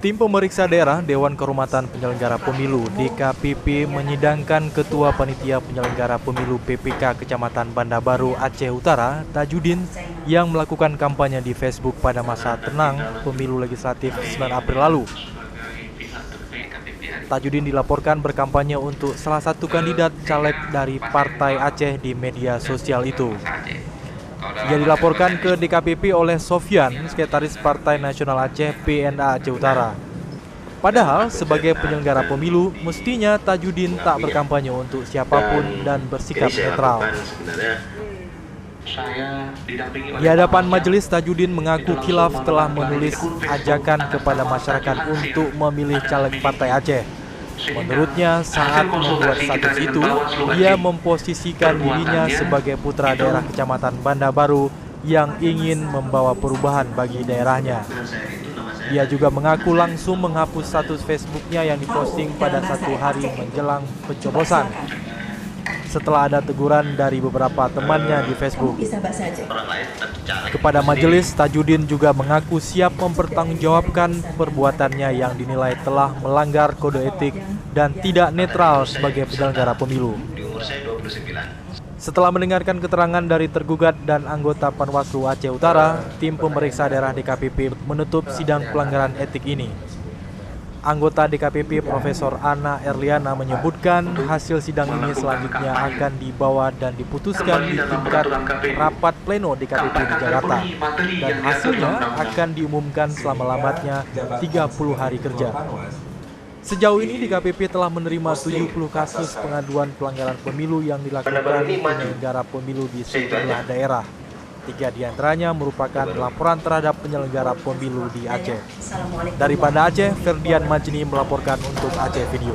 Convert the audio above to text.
Tim pemeriksa daerah Dewan Kehormatan Penyelenggara Pemilu (DKPP) menyidangkan Ketua Panitia Penyelenggara Pemilu PPK Kecamatan Banda Baru, Aceh Utara, Tajudin, yang melakukan kampanye di Facebook pada masa tenang pemilu legislatif 9 April lalu. Tajudin dilaporkan berkampanye untuk salah satu kandidat caleg dari Partai Aceh di media sosial itu. Ia dilaporkan ke DKPP oleh Sofyan, Sekretaris Partai Nasional Aceh (PNA) Aceh Utara. Padahal sebagai penyelenggara pemilu, mestinya Tajudin tak berkampanye untuk siapapun dan bersikap netral. Di hadapan majelis, Tajudin mengaku khilaf telah menulis ajakan kepada masyarakat untuk memilih caleg Partai Aceh. Menurutnya, saat membuat status itu, ia memposisikan dirinya sebagai putra daerah Kecamatan Banda Baru yang ingin membawa perubahan bagi daerahnya. Dia juga mengaku langsung menghapus status Facebooknya yang diposting pada 1 hari menjelang pencoblosan, setelah ada teguran dari beberapa temannya di Facebook. Kepada majelis, Tajudin juga mengaku siap mempertanggungjawabkan perbuatannya yang dinilai telah melanggar kode etik dan tidak netral sebagai penyelenggara pemilu. Setelah mendengarkan keterangan dari tergugat dan anggota Panwaslu Aceh Utara, tim pemeriksa daerah DKPP menutup sidang pelanggaran etik ini. Anggota DKPP Profesor Ana Erliana menyebutkan hasil sidang ini selanjutnya akan dibawa dan diputuskan di tingkat rapat pleno DKPP di Jakarta, dan hasilnya akan diumumkan selama-lambatnya 30 hari kerja. Sejauh ini DKPP telah menerima 70 kasus pengaduan pelanggaran pemilu yang dilakukan penyelenggara pemilu di sejumlah daerah. 3 diantaranya merupakan laporan terhadap penyelenggara pemilu di Aceh. Dari Banda Aceh, Ferdian Majni melaporkan untuk Aceh Video.